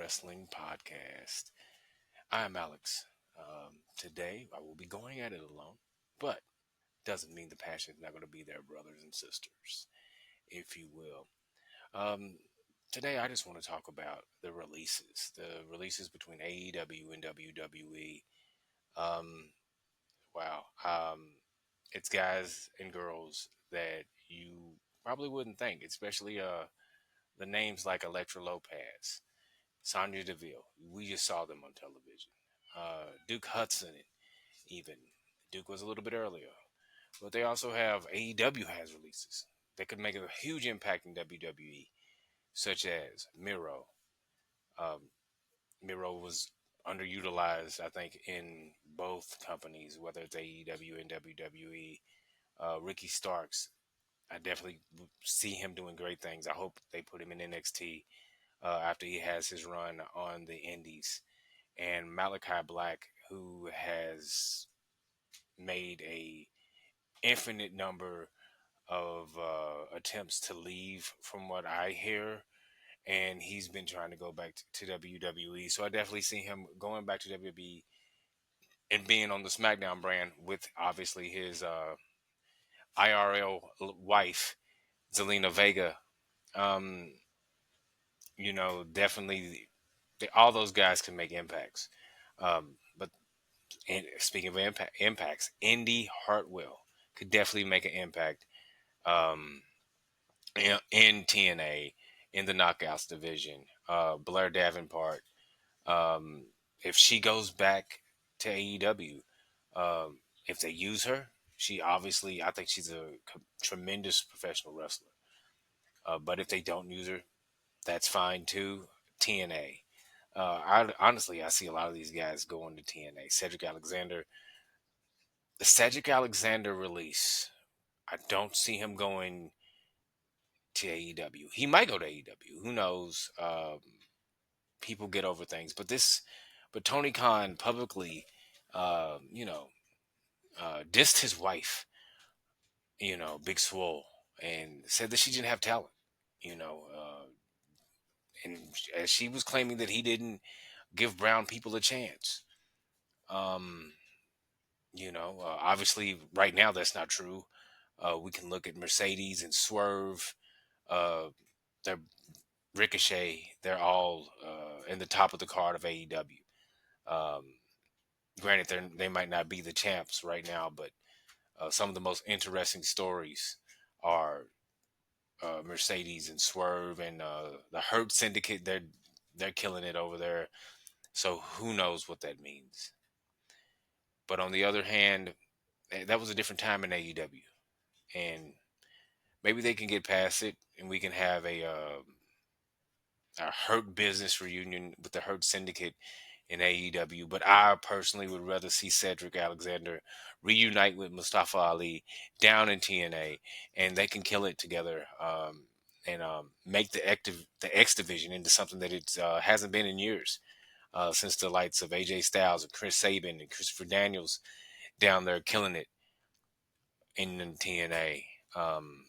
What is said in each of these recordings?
Wrestling Podcast. I'm Alex. Today I will be going at it alone, but doesn't mean the passion is not going to be there, brothers and sisters, if you will. Um, Today I just want to talk about the releases between AEW and WWE. Um, wow, it's guys and girls that you probably wouldn't think, especially the names like Electra Lopez. Sonya Deville. We just saw them on television. Duke Hudson, even. Duke was a little bit earlier. But they also have AEW has releases that could make a huge impact in WWE, such as Miro. Um, Miro was underutilized, I think, in both companies, whether it's AEW and WWE. Ricky Starks, I definitely see him doing great things. I hope they put him in NXT after he has his run on the Indies. And Malachi Black, who has made a infinite number of attempts to leave, from what I hear, and he's been trying to go back to WWE. So I definitely see him going back to WWE and being on the SmackDown brand with obviously his IRL wife, Zelina Vega. Um, definitely all those guys can make impacts. But and speaking of impacts, Indy Hartwell could definitely make an impact um, in TNA in the Knockouts division. Blair Davenport, um, if she goes back to AEW, if they use her, she obviously, I think she's a tremendous professional wrestler. But if they don't use her, that's fine too. TNA. I see a lot of these guys going to TNA. The Cedric Alexander release, I don't see him going to AEW. He might go to AEW. Who knows? People get over things, but Tony Khan publicly, uh, you know, dissed his wife, Big Swole, and said that she didn't have talent, you know, and as she was claiming that he didn't give brown people a chance. Um, obviously, right now that's not true. We can look at Mercedes and Swerve. Uh, they're Ricochet. They're all in the top of the card of AEW. Um, Granted, they might not be the champs right now, but some of the most interesting stories are Mercedes and Swerve and the Hurt Syndicate. They're killing it over there. So who knows what that means? But on the other hand, that was a different time in AEW, and maybe they can get past it, and we can have a Hurt Business reunion with the Hurt Syndicate in AEW. But I personally would rather see Cedric Alexander reunite with Mustafa Ali down in TNA, and they can kill it together. And make the X division into something that it hasn't been in years, since the lights of AJ Styles and Chris Sabin and Christopher Daniels down there killing it in TNA. Um,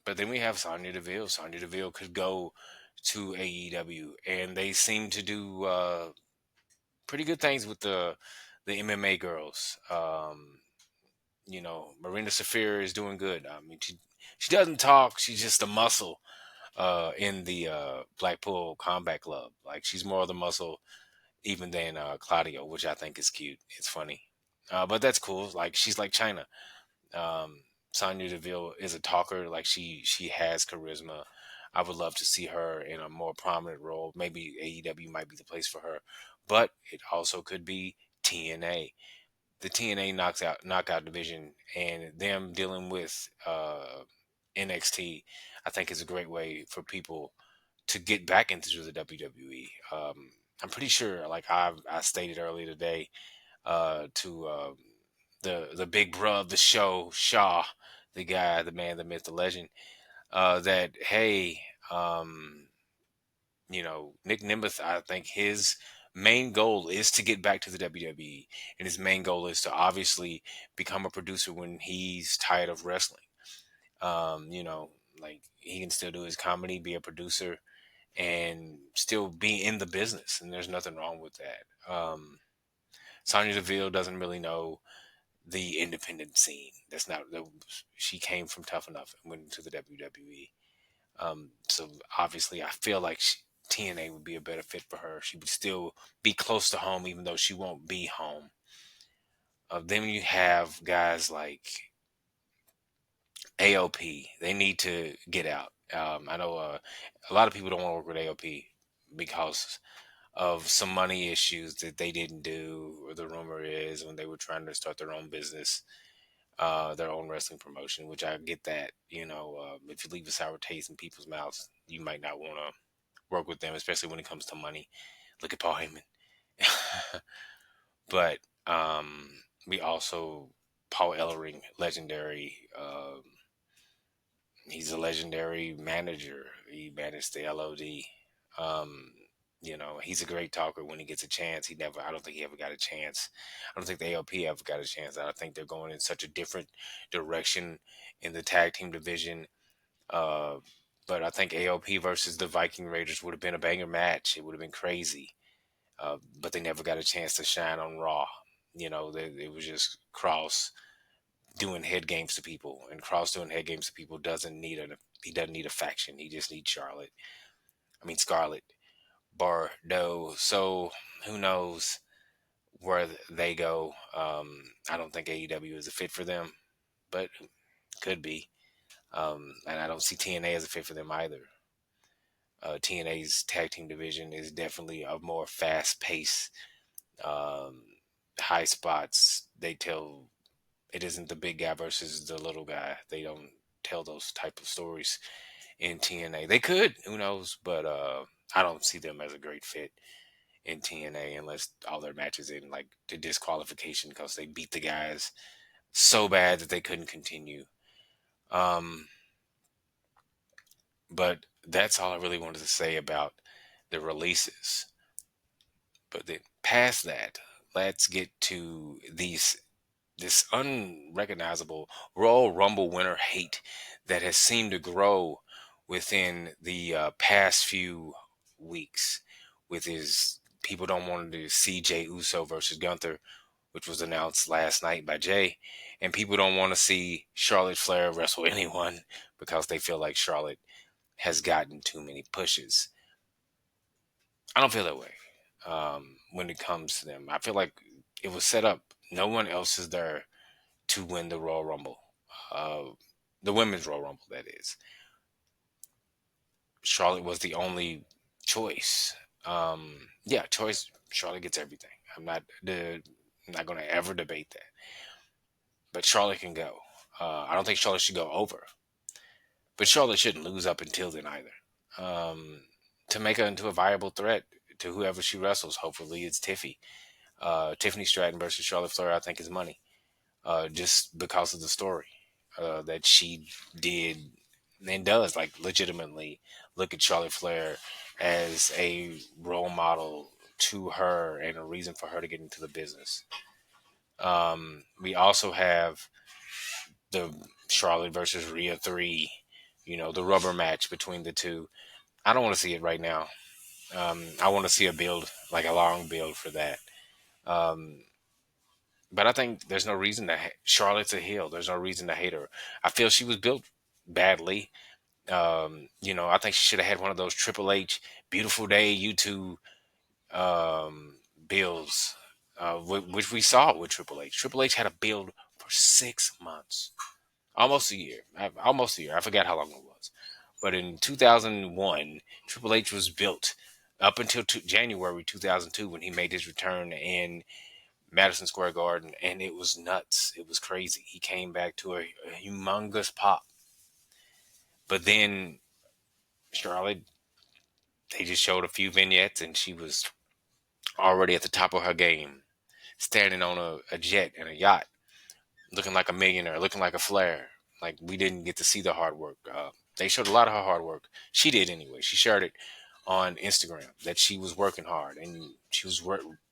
but then we have Sonya Deville. Sonya Deville could go to AEW, and they seem to do pretty good things with the MMA girls. Marina Safir is doing good. I mean, she doesn't talk; she's just a muscle in the Blackpool Combat Club. Like, she's more of the muscle even than Claudio, which I think is cute. It's funny, but that's cool. Like, she's like China. Um, Sonya Deville is a talker. Like, she has charisma. I would love to see her in a more prominent role. Maybe AEW might be the place for her, but it also could be TNA. The TNA knockout division, and them dealing with NXT, I think is a great way for people to get back into the WWE. I'm pretty sure, like I stated earlier today, to the big bro of the show, Shaw, the guy, the man, the myth, the legend, that hey, Nick Nemeth, I think his main goal is to get back to the WWE, and his main goal is to obviously become a producer when he's tired of wrestling. Um, you know, like, he can still do his comedy, be a producer, and still be in the business, and there's nothing wrong with that. Sonya Deville doesn't really know the independent scene. That's not. She came from Tough Enough and went into the WWE. So obviously, I feel like TNA would be a better fit for her. She would still be close to home, even though she won't be home. Then you have guys like AOP. They need to get out. I know a lot of people don't want to work with AOP because of some money issues that they didn't do, or the rumor is when they were trying to start their own business, their own wrestling promotion, which I get that. If you leave a sour taste in people's mouths, you might not want to work with them, especially when it comes to money. Look at Paul Heyman. But we also, Paul Ellering, legendary. He's a legendary manager. He managed the LOD. Um, he's a great talker when he gets a chance. I don't think he ever got a chance. I don't think the AOP ever got a chance. I think they're going in such a different direction in the tag team division. Uh, but I think AOP versus the Viking Raiders would have been a banger match. It would have been crazy. But they never got a chance to shine on Raw. It was just Cross doing head games to people, and Cross doing head games to people he doesn't need a faction. He just needs Scarlett Bordeaux. So who knows where they go? I don't think AEW is a fit for them, but could be. And I don't see TNA as a fit for them either. TNA's tag team division is definitely a more fast pace, um, high spots. They tell it isn't the big guy versus the little guy. They don't tell those type of stories in TNA. They could, who knows? But I don't see them as a great fit in TNA unless all their matches in like to disqualification because they beat the guys so bad that they couldn't continue. Um, but that's all I really wanted to say about the releases. But then past that, let's get to this unrecognizable Royal Rumble winner hate that has seemed to grow within the past few weeks. With his people don't want to see Jay Uso versus Gunther, which was announced last night by Jay, and people don't want to see Charlotte Flair wrestle anyone because they feel like Charlotte has gotten too many pushes. I don't feel that way when it comes to them. I feel like it was set up. No one else is there to win the Royal Rumble, uh, the women's Royal Rumble. That is, Charlotte was the only choice. Yeah, choice. Charlotte gets everything. I'm not going to ever debate that. But Charlotte can go. I don't think Charlotte should go over, but Charlotte shouldn't lose up until then either. Um, to make her into a viable threat to whoever she wrestles, hopefully it's Tiffany Stratton versus Charlotte Flair. I think is money. Just because of the story that she did and does, like legitimately look at Charlotte Flair as a role model to her and a reason for her to get into the business. We also have the Charlotte versus Rhea 3, the rubber match between the two. I don't want to see it right now. I want to see a build, like a long build for that. Um, But I think there's no reason to Charlotte's a heel. There's no reason to hate her. I feel she was built badly. I think she should have had one of those Triple H Beautiful Day YouTube builds, which we saw with Triple H. Triple H had a build for 6 months, almost a year. Almost a year. I forgot how long it was. But in 2001, Triple H was built up until January 2002 when he made his return in Madison Square Garden, and it was nuts. It was crazy. He came back to a humongous pop. But then Charlotte, they just showed a few vignettes, and she was already at the top of her game, standing on a jet and a yacht, looking like a millionaire, looking like a Flair. Like we didn't get to see the hard work. They showed a lot of her hard work. She did anyway. She shared it on Instagram that she was working hard and she was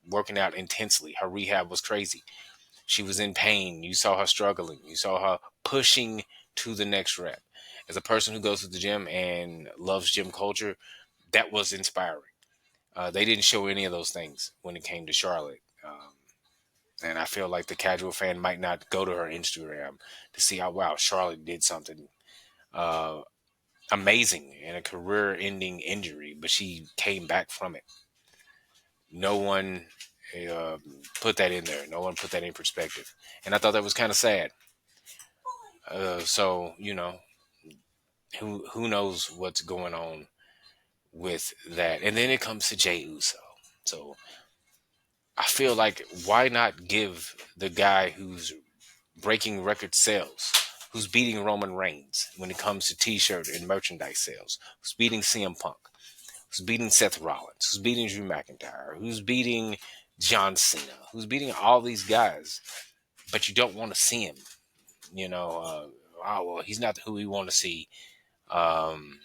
working out intensely. Her rehab was crazy. She was in pain. You saw her struggling. You saw her pushing to the next rep. As a person who goes to the gym and loves gym culture, that was inspiring. They didn't show any of those things when it came to Charlotte. And I feel like the casual fan might not go to her Instagram to see how, wow, Charlotte did something uh, amazing in a career-ending injury, but she came back from it. No one uh, put that in there. No one put that in perspective, and I thought that was kind of sad. So who knows what's going on with that? And then it comes to Jey Uso. So I feel like why not give the guy who's breaking record sales, who's beating Roman Reigns when it comes to T-shirt and merchandise sales, who's beating CM Punk, who's beating Seth Rollins, who's beating Drew McIntyre, who's beating John Cena, who's beating all these guys, but you don't want to see him. Oh well, he's not who we want to see. Um,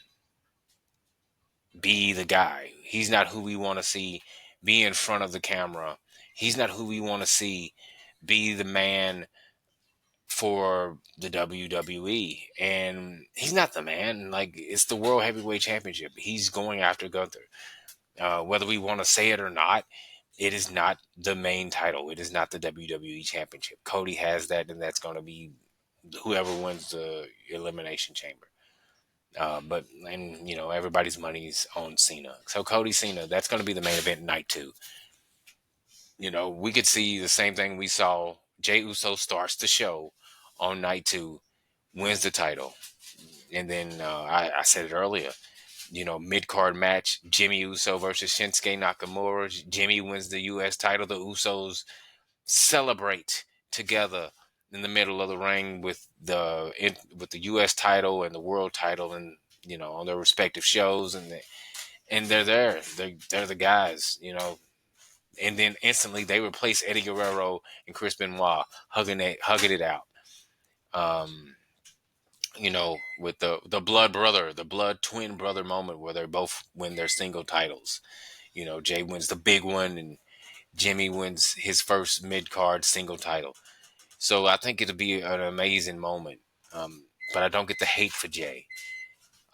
be the guy. He's not who we want to see be in front of the camera. He's not who we want to see be the man for the WWE. And he's not the man. Like, it's the World Heavyweight Championship. He's going after Gunther. Whether we want to say it or not, it is not the main title. It is not the WWE Championship. Cody has that, and that's going to be whoever wins the Elimination Chamber. But everybody's money's on Cena. So Cody Cena, that's going to be the main event night 2. We could see the same thing we saw. Jey Uso starts the show on night 2, wins the title, and then I said it earlier. Mid card match: Jimmy Uso versus Shinsuke Nakamura. Jimmy wins the U.S. title. The Usos celebrate together in the middle of the ring with the U.S. title and the world title, and on their respective shows, and they're there. They're the guys. And then instantly they replace Eddie Guerrero and Chris Benoit, hugging it out. Um, with the blood twin brother moment where they both win their single titles. Jay wins the big one, and Jimmy wins his first mid card single title. So I think it'll be an amazing moment. But I don't get the hate for Jay.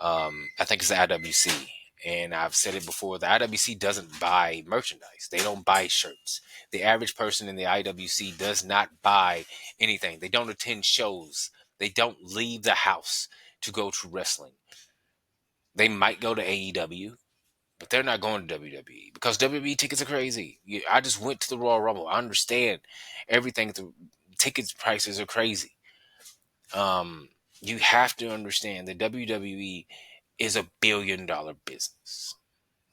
I think it's the IWC. And I've said it before, the IWC doesn't buy merchandise. They don't buy shirts. The average person in the IWC does not buy anything. They don't attend shows. They don't leave the house to go to wrestling. They might go to AEW, but they're not going to WWE because WWE tickets are crazy. I just went to the Royal Rumble. I understand everything. The tickets prices are crazy. You have to understand that WWE is a billion-dollar business.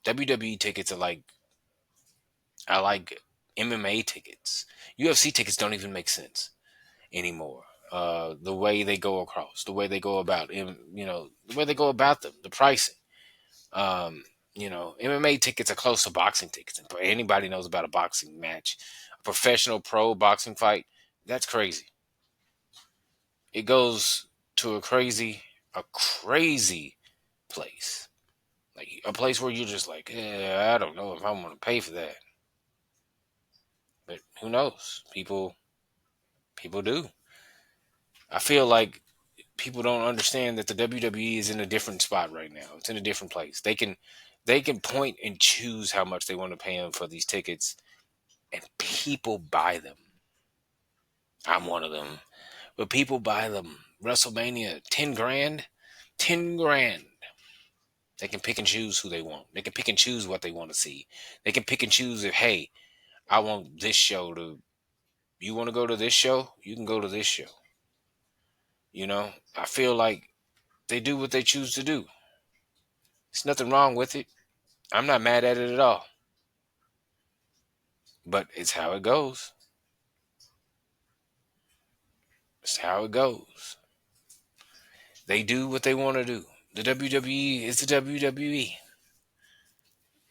WWE tickets are like MMA tickets. UFC tickets don't even make sense anymore. The way they go across, the way they go about, the way they go about them, the pricing. MMA tickets are close to boxing tickets. And anybody knows about a boxing match, a professional pro boxing fight, that's crazy. It goes to a crazy place. Like a place where you're just like, I don't know if I want to pay for that. But who knows? People do. I feel like people don't understand that the WWE is in a different spot right now. It's in a different place. They can point and choose how much they want to pay them for these tickets, and people buy them. I'm one of them. But people buy them. WrestleMania, 10 grand. 10 grand. They can pick and choose who they want. They can pick and choose what they want to see. They can pick and choose if, hey, I want this show to... You want to go to this show? You can go to this show. I feel like they do what they choose to do. There's nothing wrong with it. I'm not mad at it at all. But it's how it goes. It's how it goes. They do what they want to do. The WWE is the WWE.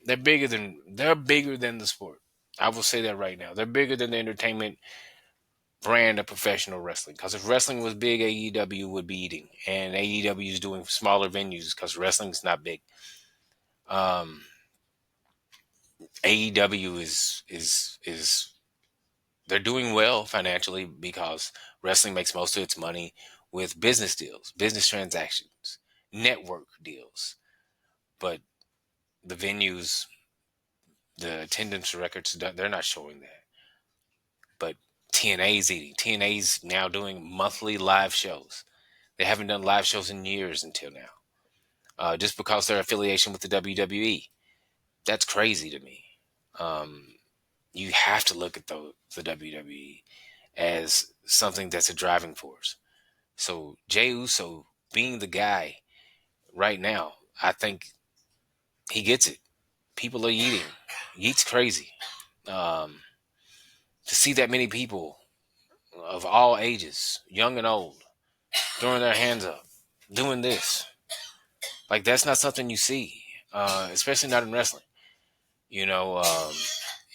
They're bigger than the sport. I will say that right now. They're bigger than the entertainment brand of professional wrestling. Because if wrestling was big, AEW would be eating. And AEW is doing smaller venues because wrestling's not big. AEW is they're doing well financially because wrestling makes most of its money with business deals, business transactions, network deals. But the venues, the attendance records, they're not showing that. But TNA's eating. TNA's now doing monthly live shows. They haven't done live shows in years until now. Just because their affiliation with the WWE. That's crazy to me. Um, you have to look at the WWE as something that's a driving force. So Jey Uso being the guy right now, I think he gets it. People are eating. Yeet's crazy. Um, to see that many people of all ages, young and old, throwing their hands up, doing this, like that's not something you see, especially not in wrestling. You know,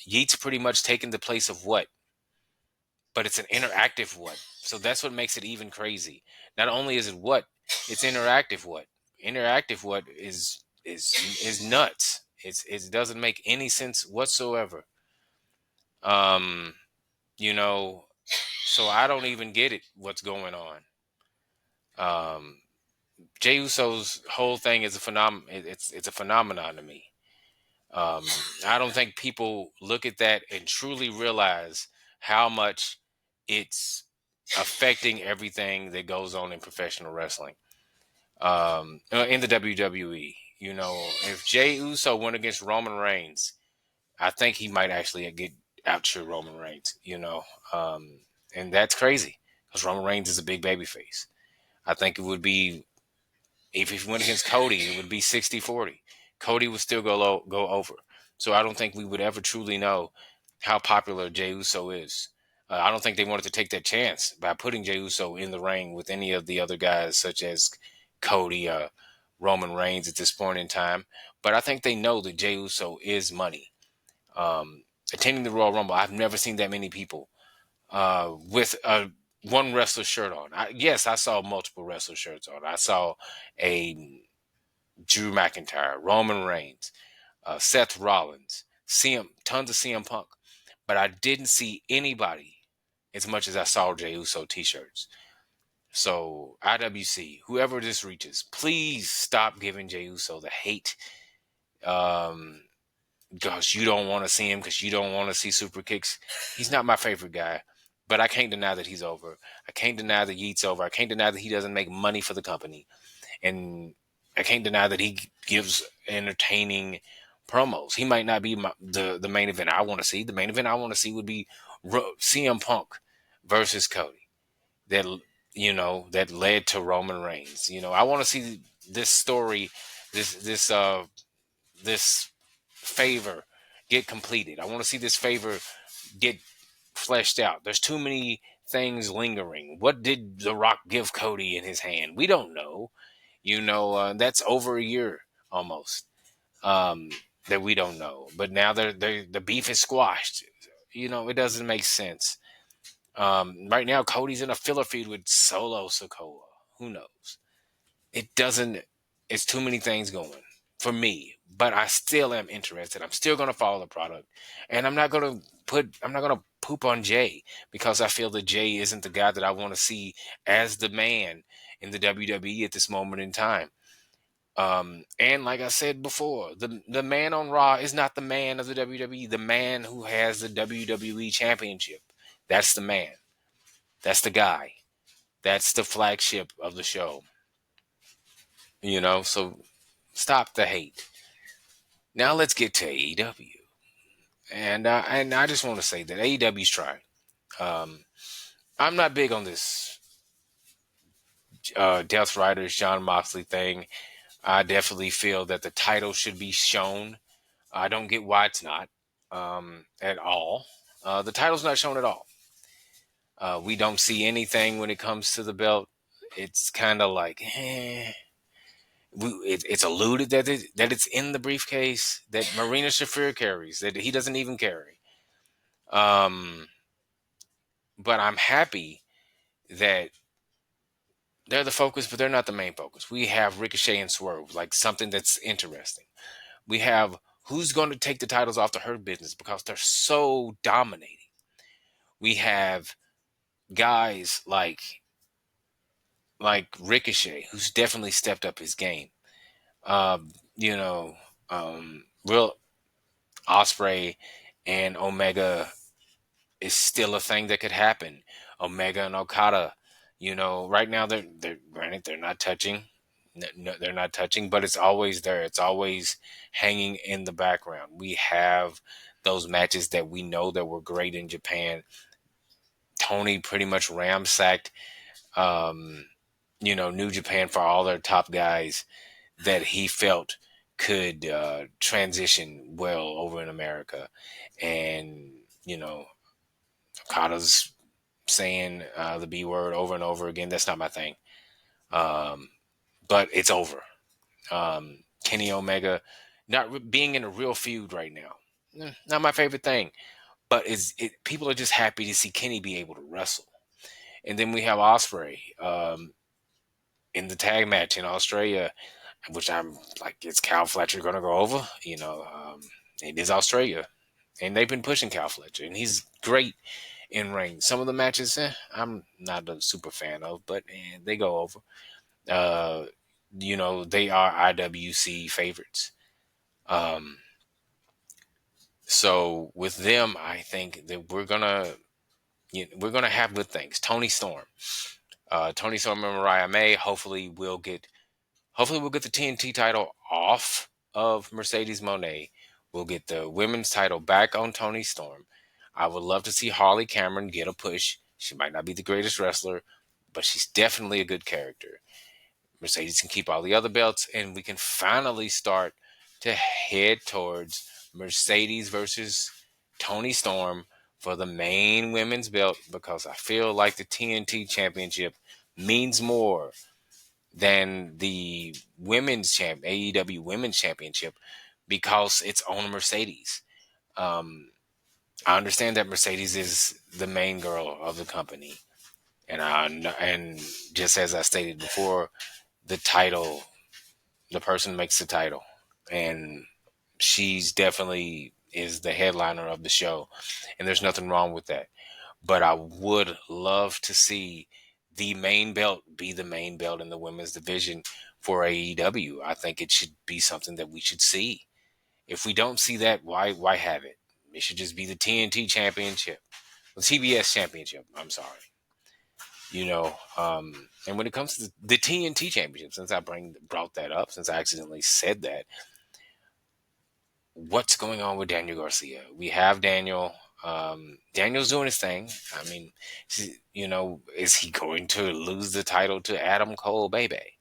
Yeet's pretty much taken the place of what, but it's an interactive what. So that's what makes it even crazy. Not only is it what, it's interactive what. Interactive what is nuts. It doesn't make any sense whatsoever. Um, you know, so I don't even get it what's going on. Jey Uso's whole thing is a it's a phenomenon to me. Um, I don't think people look at that and truly realize how much it's affecting everything that goes on in professional wrestling. In the WWE, you know, if Jey Uso went against Roman Reigns, I think he might actually get outshot Roman Reigns. And that's crazy because Roman Reigns is a big baby face. I think it would be if he went against Cody, it would be 60-40. Cody would still go over. So I don't think we would ever truly know how popular Jey Uso is. I don't think they wanted to take that chance by putting Jey Uso in the ring with any of the other guys, such as Cody, Roman Reigns at this point in time. But I think they know that Jey Uso is money. Attending the Royal Rumble, I've never seen that many people with one wrestler shirt on. Yes, I saw multiple wrestler shirts on. I saw a Drew McIntyre, Roman Reigns, Seth Rollins, tons of CM Punk, but I didn't see anybody as much as I saw Jey Uso t-shirts. So IWC, whoever this reaches, please stop giving Jey Uso the hate. Because you don't want to see him, because you don't want to see super kicks. He's not my favorite guy, but I can't deny that he's over. I can't deny that Yeet's over. I can't deny that he doesn't make money for the company. And I can't deny that he gives entertaining promos. He might not be the main event I want to see. The main event I want to see would be CM Punk versus Cody. That that led to Roman Reigns. I want to see this story, this favor get completed. I want to see this favor get fleshed out. There's too many things lingering. What did The Rock give Cody in his hand? We don't know. That's over a year almost that we don't know. But now the beef is squashed. It doesn't make sense. Right now, Cody's in a filler feud with Solo Sikoa. Who knows? It doesn't. It's too many things going for me. But I still am interested. I'm still going to follow the product, and I'm not going to poop on Jay because I feel that Jay isn't the guy that I want to see as the man in the WWE at this moment in time. And like I said before, the man on Raw is not the man of the WWE. The man who has the WWE Championship, that's the man. That's the guy. That's the flagship of the show. So stop the hate. Now let's get to AEW. And I just want to say that AEW's trying. I'm not big on this Death Riders John Moxley thing. I definitely feel that the title should be shown. I don't get why it's not at all. The title's not shown at all. We don't see anything when it comes to the belt. It's kind of like, it's alluded that it's in the briefcase that Marina Shafir carries, that he doesn't even carry. But I'm happy that they're the focus, but they're not the main focus. We have Ricochet and Swerve, like something that's interesting. We have who's going to take the titles off the Hurt Business because they're so dominating. We have guys like Ricochet, who's definitely stepped up his game. Um, you know, Real Osprey and Omega is still a thing that could happen. Omega and Okada, right now they're granted they're not touching. No, they're not touching, but it's always there. It's always hanging in the background. We have those matches that we know that were great in Japan. Tony pretty much ramsacked, um, New Japan for all their top guys that he felt could transition well over in America. And, Okada's saying the B word over and over again. That's not my thing. Um, but it's over. Kenny Omega not being in a real feud right now. Not my favorite thing. But people are just happy to see Kenny be able to wrestle. And then we have Osprey in the tag match in Australia, which I'm like, is Cal Fletcher going to go over? It is Australia. And they've been pushing Cal Fletcher, and he's great in ring. Some of the matches, I'm not a super fan of, but they go over. Uh, they are IWC favorites. Um, so with them, I think that we're gonna have good things. Tony Storm and Mariah May. Hopefully we'll get the TNT title off of Mercedes Moné. We'll get the women's title back on Tony Storm. I would love to see Harley Cameron get a push. She might not be the greatest wrestler, but she's definitely a good character. Mercedes can keep all the other belts, and we can finally start to head towards Mercedes versus Tony Storm for the main women's belt, because I feel like the TNT championship means more than the AEW women's championship, because it's on Mercedes. Um, I understand that Mercedes is the main girl of the company, and just as I stated before, the title, the person makes the title, and she's definitely is the headliner of the show, and there's nothing wrong with that. But I would love to see the main belt be the main belt in the women's division for AEW. I think it should be something that we should see. If we don't see that, why have it? It should just be the TNT championship, the TBS championship. I'm sorry. And when it comes to the TNT championship, since I brought that up, since I accidentally said that, what's going on with Daniel Garcia? We have Daniel. Daniel's doing his thing. I mean, is he going to lose the title to Adam Cole, baby?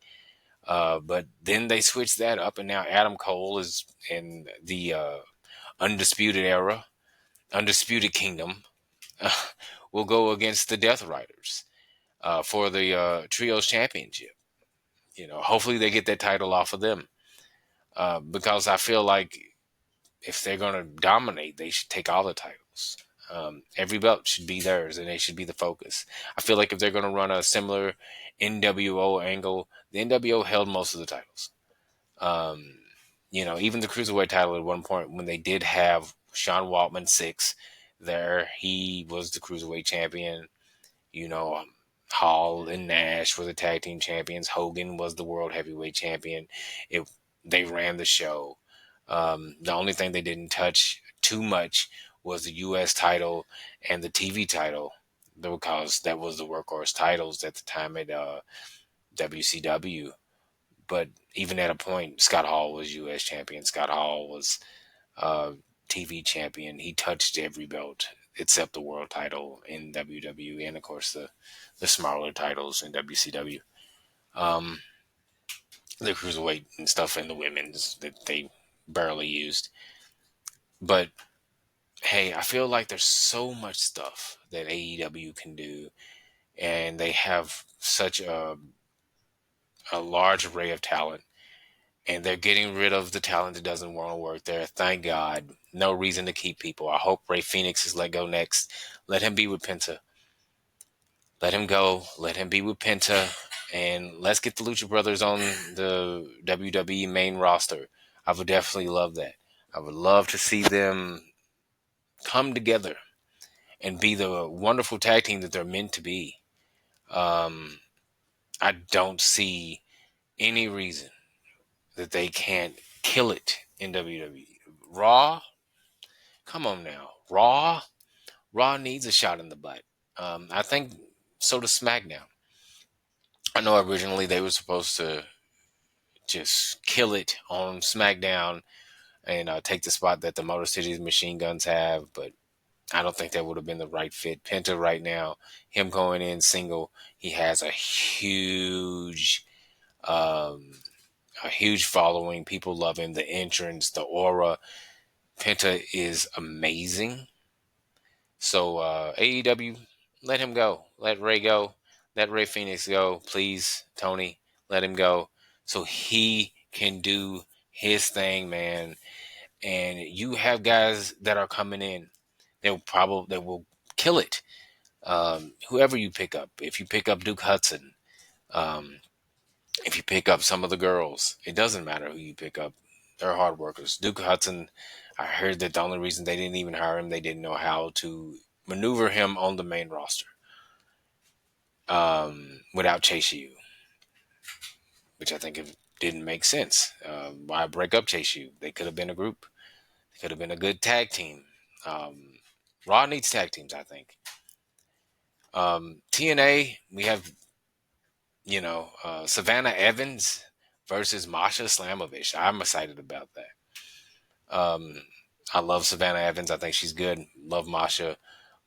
But then they switched that up, and now Adam Cole is in the undisputed era, undisputed kingdom. Will go against the Death Riders for the Trios Championship. Hopefully they get that title off of them, because I feel like if they're going to dominate, they should take all the titles. Every belt should be theirs, and they should be the focus. I feel like if they're going to run a similar NWO angle, the NWO held most of the titles. Even the Cruiserweight title at one point, when they did have Sean Waltman 6 there, he was the Cruiserweight champion. You know, um, Hall and Nash were the tag team champions. Hogan was the world heavyweight champion. They ran the show. The only thing they didn't touch too much was the U.S. title and the TV title, because that was the workhorse titles at the time at WCW. But even at a point, Scott Hall was U.S. champion. Scott Hall was uh, TV champion. He touched every belt except the world title in WWE, and of course the smaller titles in WCW. Um, the cruiserweight and stuff in the women's that they barely used. But hey, I feel like there's so much stuff that AEW can do, and they have such a large array of talent, and they're getting rid of the talent that doesn't want to work there. Thank God. No reason to keep people. I hope Ray Phoenix is let go next. Let him be with Penta. Let him go. Let him be with Penta. And let's get the Lucha Brothers on the WWE main roster. I would definitely love that. I would love to see them come together and be the wonderful tag team that they're meant to be. Um, I don't see any reason that they can't kill it in WWE. Raw, come on now. Raw needs a shot in the butt. I think so does SmackDown. I know originally they were supposed to just kill it on SmackDown and take the spot that the Motor City Machine Guns have, but I don't think that would have been the right fit. Penta right now, him going in single, he has um, a huge following. People love him. The entrance, the aura. Penta is amazing. So AEW, let him go. Let Ray go. Let Ray Phoenix go. Please, Tony, let him go. So he can do his thing, man. And you have guys that are coming in. They will kill it. Whoever you pick up. If you pick up Duke Hudson, um, if you pick up some of the girls, it doesn't matter who you pick up. They're hard workers. Duke Hudson, I heard that the only reason they didn't even hire him, they didn't know how to maneuver him on the main roster without Chase U, which I think it didn't make sense. Why break up Chase U? They could have been a group. They could have been a good tag team. Raw needs tag teams, I think. TNA, we have, Savannah Evans versus Masha Slamovich. I'm excited about that. I love Savannah Evans. I think she's good. Love Masha.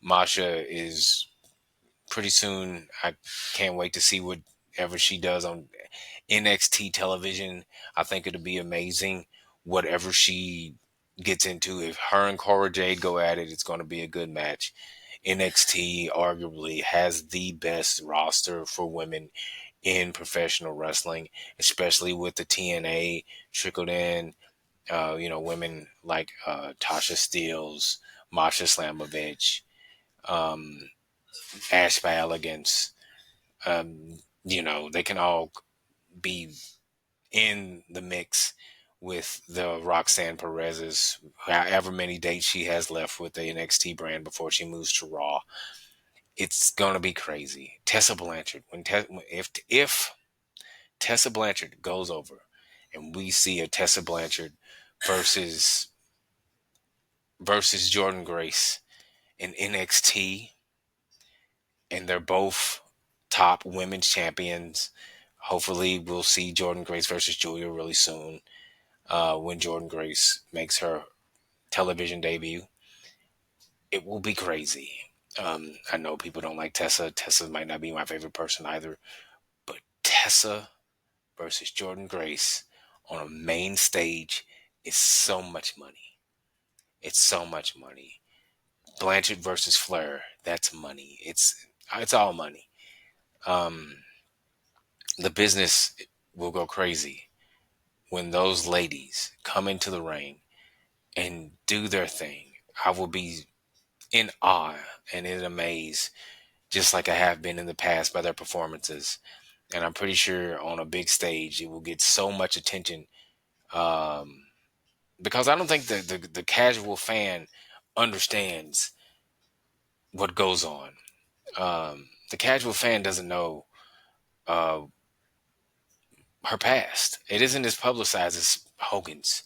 Masha is pretty soon. I can't wait to see whatever she does on NXT television. I think it'll be amazing. Whatever she gets into, if her and Cora Jade go at it, it's going to be a good match. NXT arguably has the best roster for women in professional wrestling, especially with the TNA trickled in. Women like Tasha Steeles, Masha Slamovich, um, Ash Elegance. They can all be in the mix with the Roxanne Perez's, however many dates she has left with the NXT brand before she moves to Raw. It's gonna be crazy. Tessa Blanchard, if Tessa Blanchard goes over, and we see a Tessa Blanchard versus Jordan Grace in NXT, and they're both top women's champions. Hopefully, we'll see Jordan Grace versus Julia really soon when Jordan Grace makes her television debut. It will be crazy. I know people don't like Tessa. Tessa might not be my favorite person either. But Tessa versus Jordan Grace on a main stage is so much money. It's so much money. Blanchard versus Flair, that's money. It's all money. Um, the business will go crazy when those ladies come into the ring and do their thing. I will be in awe and in amaze, just like I have been in the past by their performances. And I'm pretty sure on a big stage, it will get so much attention um, because I don't think the casual fan understands what goes on. The casual fan doesn't know uh, her past. It isn't as publicized as Hogan's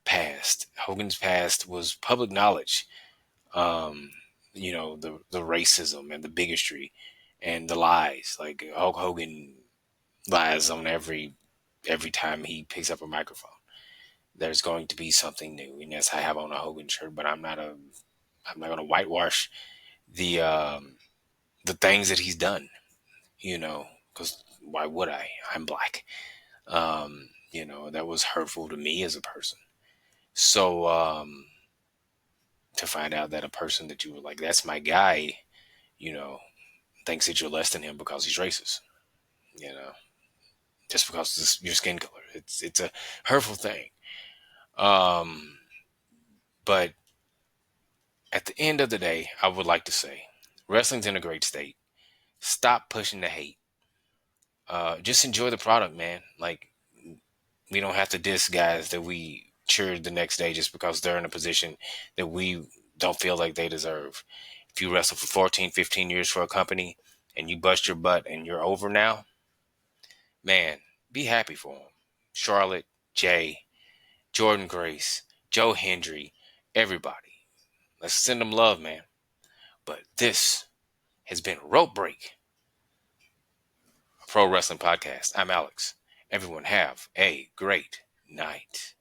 past. Hogan's past was public knowledge. Um, the racism and the bigotry and the lies. Like Hulk Hogan lies on every time he picks up a microphone. There's going to be something new, and yes, I have on a Hogan shirt, but I'm not going to whitewash the the things that he's done. Because why would I? I'm black. That was hurtful to me as a person. So to find out that a person that you were like, that's my guy, you know, thinks that you're less than him because he's racist. You know, just because it's your skin color. It's a hurtful thing. Um, but at the end of the day, I would like to say, wrestling's in a great state. Stop pushing the hate. Just enjoy the product, man. Like we don't have to diss guys that we cheer the next day just because they're in a position that we don't feel like they deserve. If you wrestle for 14, 15 years for a company and you bust your butt and you're over now, man, be happy for them. Charlotte, Jay, Jordan Grace, Joe Hendry, everybody. Let's send them love, man. But this has been Rope Break, a pro wrestling podcast. I'm Alex. Everyone have a great night.